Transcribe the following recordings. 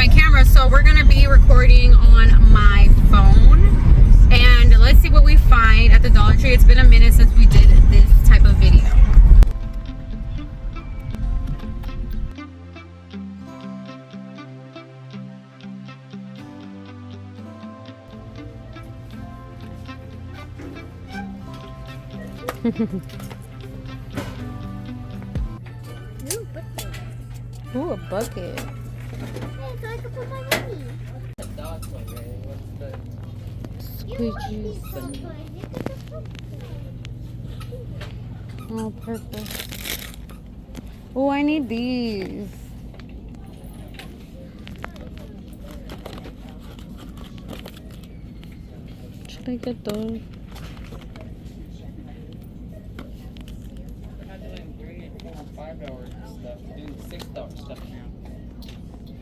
my camera, so we're gonna be recording on my phone, and let's see what we find at the Dollar Tree. It's been a minute since we did this type of video. Ooh, a bucket. So I can put my money. Squeegees. Oh, purple. Oh, I need these. Should I get those? $5 stuff. They're doing $6 stuff now.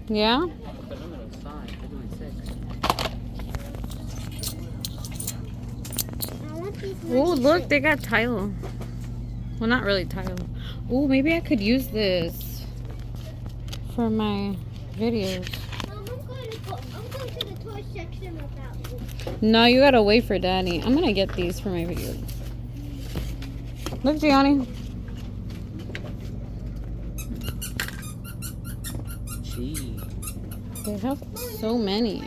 Yeah? But I'm gonna sign. They're doing $6. I want these Oh, look, they got tile. Well, not really tile. Oh, maybe I could use this for my videos. I'm going to the toy section without you. No, you gotta wait for Daddy. I'm gonna get these for my videos. Look, Gianni. Gee. They have so many.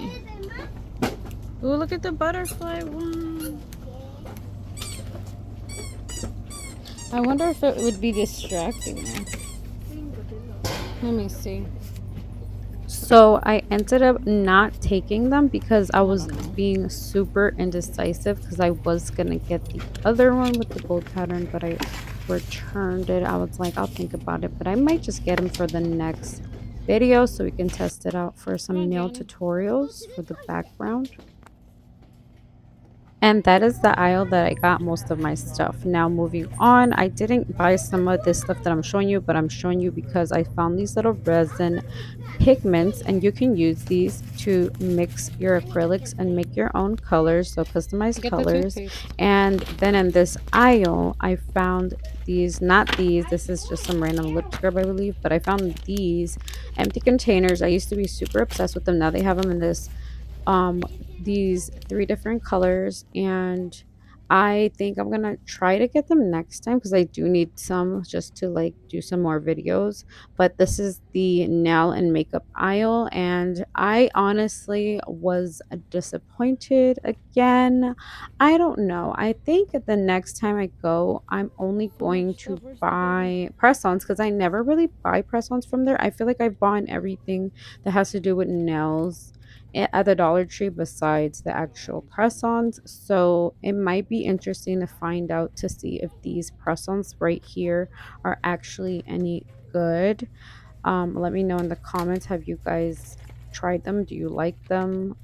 Oh, look at the butterfly one. I wonder if it would be distracting me. Let me see. So I ended up not taking them because I was being super indecisive because I was gonna get the other one with the gold pattern, but I returned it. I was like, I'll think about it, but I might just get them for the next video so we can test it out for some nail tutorials for the background. And that is the aisle that I got most of my stuff. Now moving on, I didn't buy some of this stuff that I'm showing you, but I'm showing you because I found these little resin pigments, and you can use these to mix your acrylics and make your own colors, so customized colors. And then in this aisle, I found these, not these, this is just some random lip scrub I believe, but I found these empty containers. I used to be super obsessed with them. Now they have them in this these 3 different colors, and I think I'm gonna try to get them next time because I do need some just to like do some more videos. But this is the nail and makeup aisle, and I honestly was disappointed again. I don't know, I think the next time I go, I'm only going to buy press-ons because I never really buy press-ons from there. I feel like I've bought everything that has to do with nails at the Dollar Tree besides the actual press-ons, so it might be interesting to find out to see if these press-ons right here are actually any good. Let me know in the comments, have you guys tried them? Do you like them?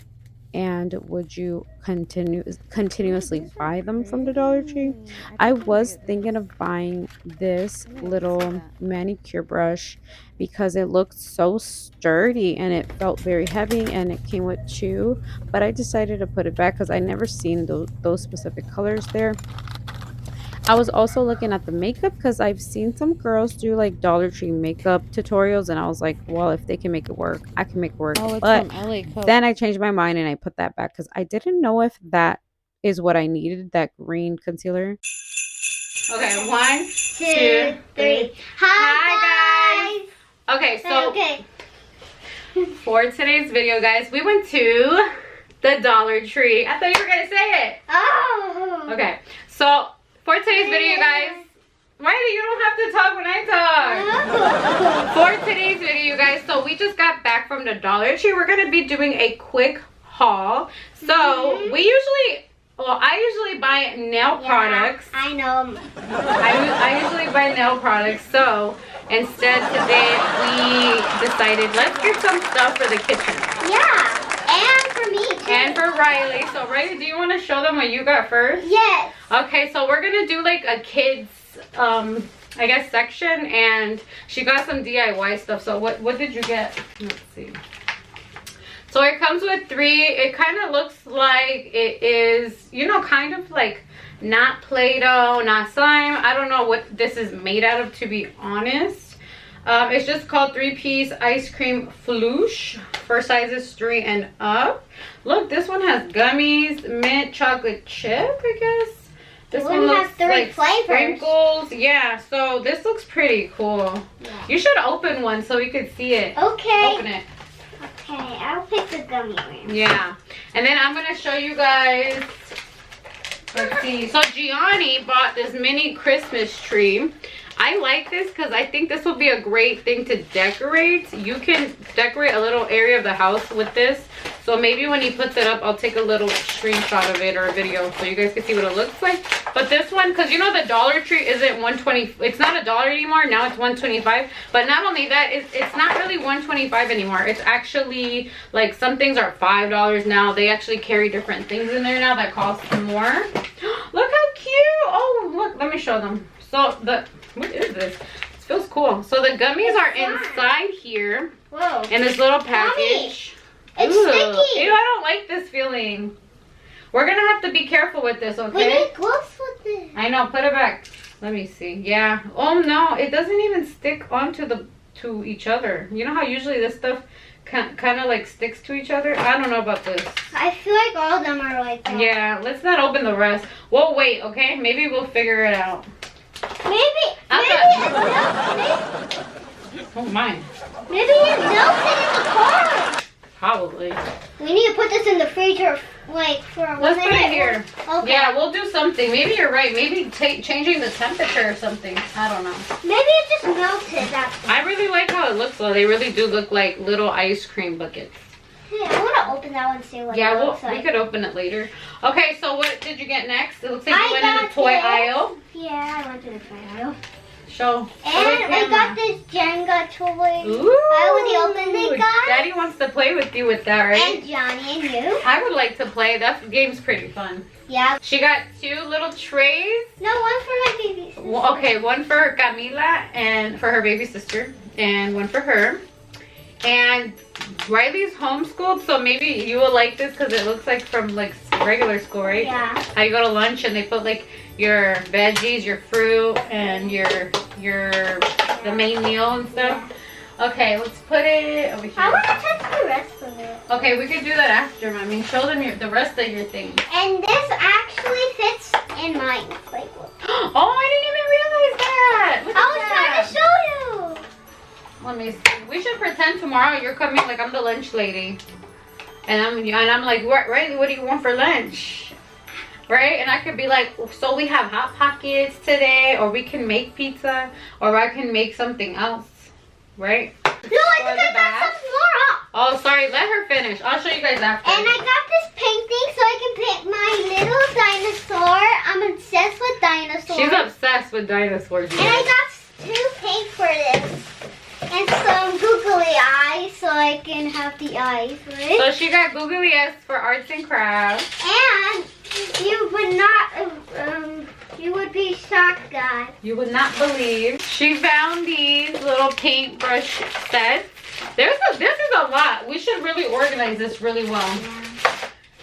And would you continuously buy them from the Dollar Tree? I was thinking of buying this little manicure brush because it looked so sturdy and it felt very heavy, and it came with 2, but I decided to put it back because I never seen those specific colors there. I was also looking at the makeup because I've seen some girls do like Dollar Tree makeup tutorials, and I was like, well, if they can make it work, I can make it work. Oh, it's but from LA Coke. Then I changed my mind and I put that back because I didn't know if that is what I needed, that green concealer. Okay, 1, 2, 3. Hi guys. Okay, so Okay. for today's video, guys, we went to the Dollar Tree. I thought you were gonna say it. Oh. Okay, so for today's video, guys, Riley, you don't have to talk when I talk. For today's video, guys, so we just got back from the Dollar Tree. We're gonna be doing a quick haul. So we usually, well, I usually buy nail products. I know. I usually buy nail products. So instead today we decided let's get some stuff for the kitchen. Yeah. And for me too. And for Riley. So Riley, do you want to show them what you got first? Yes. Okay, so we're gonna do like a kids I guess section, and she got some DIY stuff. So what did you get? Let's see. So it comes with 3. It kind of looks like it is, you know, kind of like not Play-Doh, not slime. I don't know what this is made out of, to be honest. It's just called 3-piece ice cream floosh for sizes 3 and up. Look, this one has gummies, mint chocolate chip, I guess. This one has looks 3 like flavors. sprinkles. Yeah, so this looks pretty cool. Yeah. You should open one so we could see it. Okay. Open it. Okay, I'll pick the gummy one. Yeah. And then I'm gonna show you guys. Let's see. So Gianni bought this mini Christmas tree. I like this because I think this will be a great thing to decorate. You can decorate a little area of the house with this. So maybe when he puts it up, I'll take a little screenshot of it or a video so you guys can see what it looks like. But this one, because you know the Dollar Tree isn't $1.20. It's not $1 anymore. Now it's $1.25. But not only that, it's not really $1.25 anymore. It's actually like some things are $5 now. They actually carry different things in there now that cost more. Look how cute. Oh, look. Let me show them. So what is this? This feels cool. So the gummies are inside here Whoa. in this little package. It's Ooh. sticky. Ew, I don't like this feeling. We're gonna have to be careful with this, We okay? need gloves with it. I know, put it back. Let me see. Yeah. Oh no, it doesn't even stick onto to each other. You know how usually this stuff kind of like sticks to each other? I don't know about this. I feel like all of them are like that. Yeah, let's not open the rest. We'll wait, okay? Maybe we'll figure it out. Maybe Oh my. Maybe it melted in the car. Probably. We need to put this in the freezer, like for a Let's minute. put it here. Okay. Yeah, we'll do something. Maybe you're right. Maybe changing the temperature or something. I don't know. Maybe it just melted. That's I really like how it looks though. They really do look like little ice cream buckets. Hey, I want to open that one and see what Yeah, it looks we like. could open it later. Okay, so what did you get next? It looks like I you went in the got toy this. aisle. Yeah, I went to the toy aisle. Show. And I got this Jenga toy. Ooh. I already opened it, guys. Daddy wants to play with you with that, right? And Johnny and you. I would like to play. That game's pretty fun. Yeah. She got 2 little trays. No, one for my baby sister. Well, okay, one for Camila and for her baby sister, and one for her. And Riley's homeschooled, so maybe you will like this because it looks like from like regular school, right? Yeah. How you go to lunch and they put like your veggies, your fruit, and the main meal and stuff. Okay, let's put it over I want here. to touch the rest of it. Okay, we could do that after, Mommy. Show them the rest of your things. And this actually fits in my playbook. Oh, I didn't even realize that. Look I at was that. trying to show you. Let me see. We should pretend tomorrow you're coming like I'm the lunch lady. And I'm like, Riley, what do you want for lunch? Right? And I could be like, so we have Hot Pockets today, or we can make pizza, or I can make something else. Right? No, I For think the I got bath? some more up. Oh, sorry. Let her finish. I'll show you guys after. And I got this painting so I can paint my little dinosaur. I'm obsessed with dinosaurs. She's obsessed with dinosaurs. And I got 2 paint for this. And some googly eyes so I can have the eyes, right? So she got googly eyes for arts and crafts. And you would not, you would be shocked, guys. You would not believe. She found these little paintbrush sets. This is a lot. We should really organize this really well.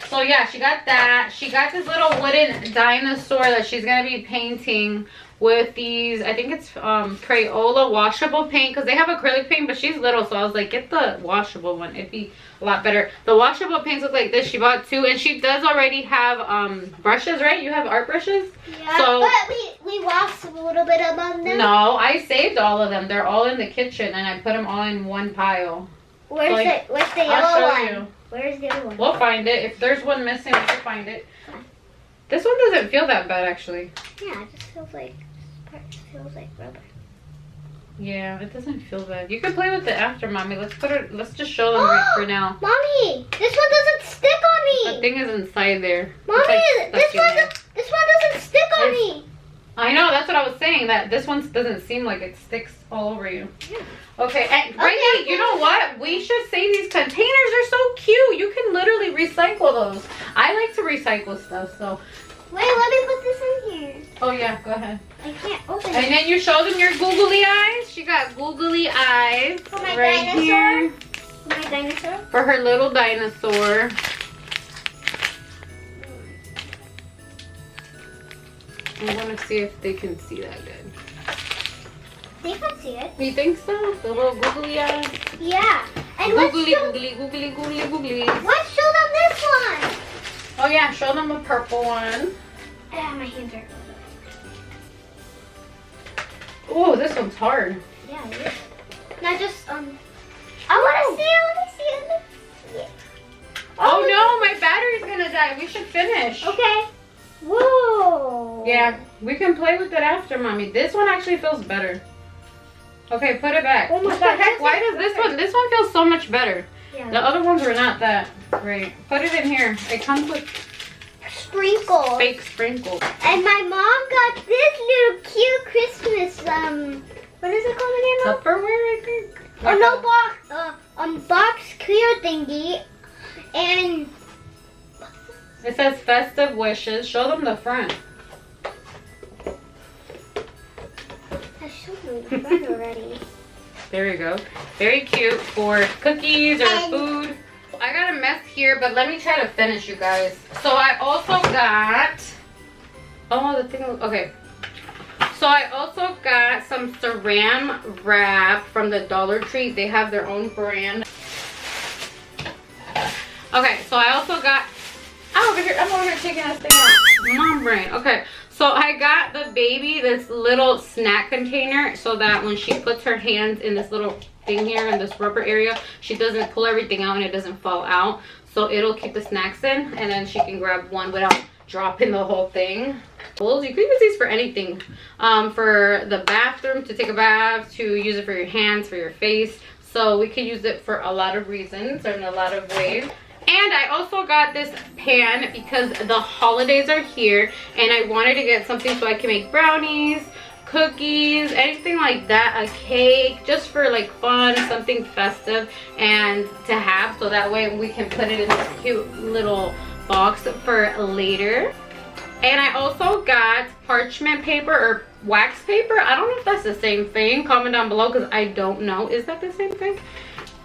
So yeah, she got that. She got this little wooden dinosaur that she's gonna be painting with these, I think it's Crayola washable paint, because they have acrylic paint, but she's little, so I was like, get the washable one. It'd be a lot better. The washable paints look like this. She bought 2, and she does already have brushes, right? You have art brushes? Yeah, So- but we washed a little bit among them. No, I saved all of them. They're all in the kitchen, and I put them all in one pile. Where's Like, where's the I'll yellow show one? you. Where's the other one? We'll find it. If there's one missing, we can find it. This one doesn't feel that bad, actually. Yeah, it just feels like rubber. Yeah, it doesn't feel bad. You can play with it after, Mommy. Let's just show them right for now. Mommy, this one doesn't stick on The me. thing is inside there. Mommy, It's, like, stuck in there. this one doesn't stick on me. I know, that's what I was saying, that this one doesn't seem like it sticks all over you. Yeah. Okay, and Brittany, you know what? We should save these containers. They're so cute. You can literally recycle those. I like to recycle stuff, so. Wait, let me put this in here. Oh yeah, go ahead. I can't open And it. then you show them your googly eyes. She got googly eyes For my right dinosaur? here My dinosaur. for her little dinosaur. I want to see if they can see that good. They can see it. You think so? The little googly eyes? Yeah. And let's Googly, show, googly, googly, googly, googly. let's show them this one. Oh yeah, show them the purple one. Ah, my hands are. Oh, this one's hard. Yeah, it is. Now just I want to see it. Let me see it. Let me see it. Oh no, my battery's gonna die. We should finish. Okay. Whoa. Yeah, we can play with it after, Mommy. This one actually feels better. Okay, put it back. Oh my What the God, heck? this Why is does this one feel so much better? Yeah. The other ones were not that great. Put it in here. It comes with Sprinkles. fake sprinkles. And my mom got this little cute Christmas what is it called again? Mom? Tupperware, I think. Oh no, box clear thingy. And It says festive wishes. Show them the front. I showed you the front already. There you go. Very cute for cookies or And- food. I got a mess here, but let me try to finish, you guys. So I also got... Oh, the thing... Okay. So I also got some Saran wrap from the Dollar Tree. They have their own brand. Okay, so I also got... I'm over here taking this thing out. Mom brain. Okay, so I got the baby this little snack container so that when she puts her hands in this little thing here in this rubber area, she doesn't pull everything out and it doesn't fall out. So it'll keep the snacks in and then she can grab one without dropping the whole thing. You can use these for anything. For the bathroom, to take a bath, to use it for your hands, for your face. So we could use it for a lot of reasons or in a lot of ways. And I also got this pan because the holidays are here and I wanted to get something so I can make brownies, cookies, anything like that, a cake, just for like fun, something festive and to have, so that way we can put it in this cute little box for later. And I also got parchment paper or wax paper. I don't know if that's the same thing. Comment down below because I don't know. Is that the same thing?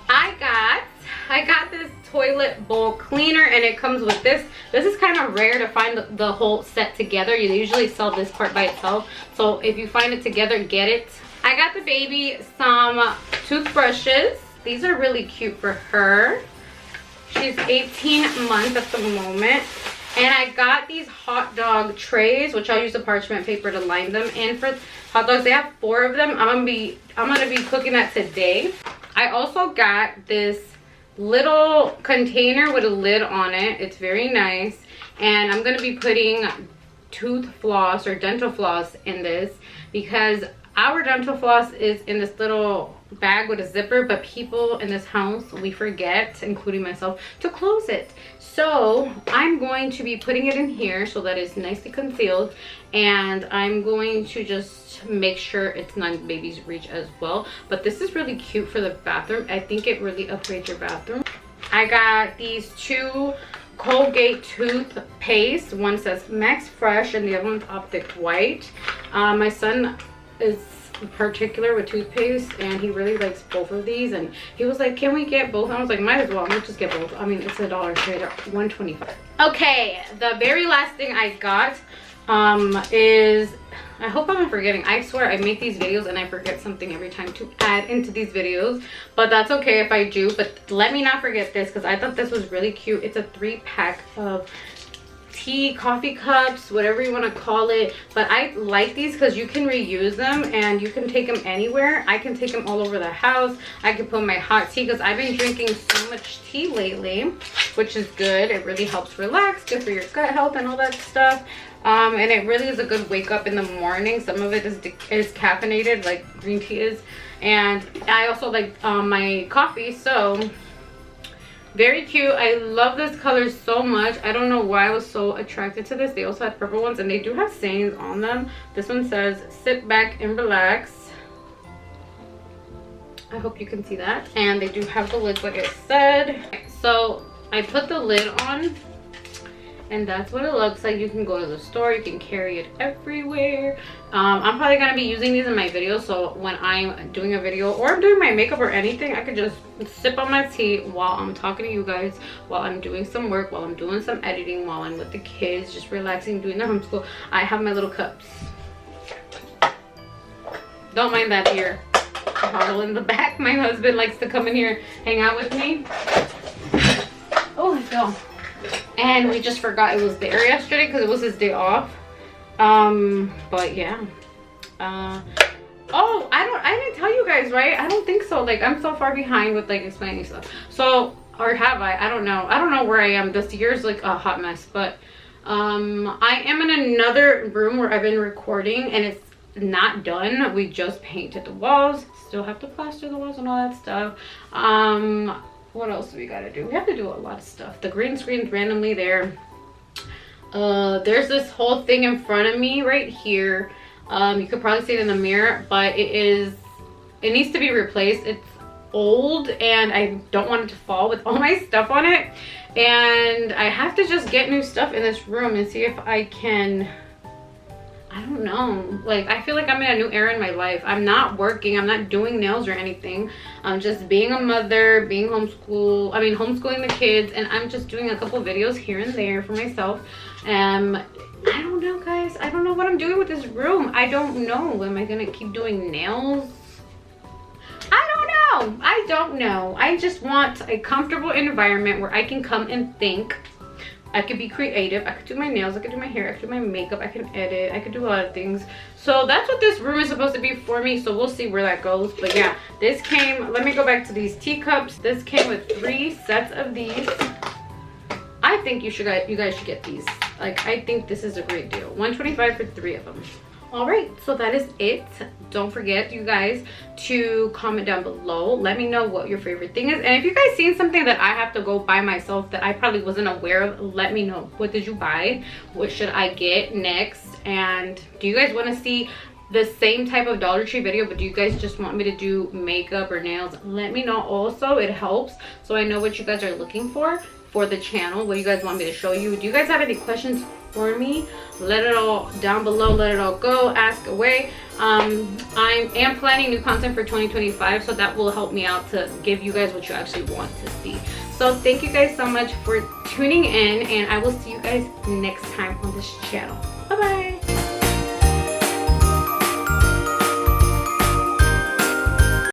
I got this toilet bowl cleaner and it comes with this. This is kind of rare to find the whole set together. You usually sell this part by itself. So if you find it together, get it. I got the baby some toothbrushes. These are really cute for her. She's 18 months at the moment. And I got these hot dog trays, which I'll use the parchment paper to line them in for hot dogs. They have 4 of them. I'm gonna be cooking that today. I also got this little container with a lid on it. It's very nice. And I'm gonna be putting tooth floss or dental floss in this because our dental floss is in this little bag with a zipper, but people in this house, we forget, including myself, to close it. So I'm going to be putting it in here so that it's nicely concealed, and I'm going to just make sure it's not in baby's reach as well. But this is really cute for the bathroom. I think it really upgrades your bathroom. I got these 2 Colgate toothpaste. One says Max Fresh and the other one's Optic White. My son is particular with toothpaste and he really likes both of these, and he was like, can we get both? I was like, might as well, let's just get both. I mean, it's a Dollar Tree, they're $1.25. Okay, the very last thing I got is, I hope I'm not forgetting. I swear I make these videos and I forget something every time to add into these videos, but that's okay if I do. But let me not forget this because I thought this was really cute. It's a 3-pack of tea, coffee cups, whatever you want to call it. But I like these because you can reuse them and you can take them anywhere. I can take them all over the house. I can put my hot tea because I've been drinking so much tea lately, which is good. It really helps relax, good for your gut health and all that stuff. And it really is a good wake up in the morning. Some of it is caffeinated like green tea is, and I also like my coffee. So very cute. I love this color so much. I don't know why I was so attracted to this. They also had purple ones and they do have sayings on them. This one says sit back and relax. I hope you can see that. And they do have the lids like I said. So I put the lid on and that's what it looks like. You can go to the store, you can carry it everywhere. I'm probably gonna be using these in my videos, so when I'm doing a video or I'm doing my makeup or anything, I could just sip on my tea while I'm talking to you guys, while I'm doing some work, while I'm doing some editing, while I'm with the kids, just relaxing, doing their homeschool. I have my little cups. Don't mind that here. bottle in the back. My husband likes to come in here, hang out with me. Oh, I fell. And we just forgot it was there yesterday because it was his day off. But yeah. Oh, I didn't tell you guys, right? I don't think so. Like, I'm so far behind with like explaining stuff. So, or have I don't know. I don't know where I am. This year's like a hot mess. But I am in another room where I've been recording, and it's not done. We just painted the walls. Still have to plaster the walls and all that stuff. What else do we gotta do? We have to do a lot of stuff. The green screen's randomly there. There's this whole thing in front of me right here. You could probably see it in the mirror, but it needs to be replaced. It's old and I don't want it to fall with all my stuff on it. And I have to just get new stuff in this room and see if I can, I don't know. Like, I feel like I'm in a new era in my life. I'm not working. I'm not doing nails or anything. I'm just being a mother, homeschooling the kids, and I'm just doing a couple videos here and there for myself. I don't know, guys. I don't know what I'm doing with this room. I don't know. Am I gonna keep doing nails? I don't know. I just want a comfortable environment where I can come and think. I could be creative. I could do my nails. I could do my hair. I could do my makeup. I can edit. I could do a lot of things. So that's what this room is supposed to be for me. So we'll see where that goes. But yeah, this came. Let me go back to these teacups. This came with 3 sets of these. I think you guys should get these. Like, I think this is a great deal. $125 for 3 of them. All right, so that is it. Don't forget, you guys, to comment down below. Let me know what your favorite thing is. And if you guys seen something that I have to go buy myself that I probably wasn't aware of, let me know. What did you buy? What should I get next? And do you guys want to see the same type of Dollar Tree video, but do you guys just want me to do makeup or nails? Let me know also. It helps so I know what you guys are looking for the channel. What do you guys want me to show you? Do you guys have any questions for me? Let it all down below. Let it all go. Ask away. I am planning new content for 2025, so that will help me out to give you guys what you actually want to see. So thank you guys so much for tuning in, and I will see you guys next time on this channel.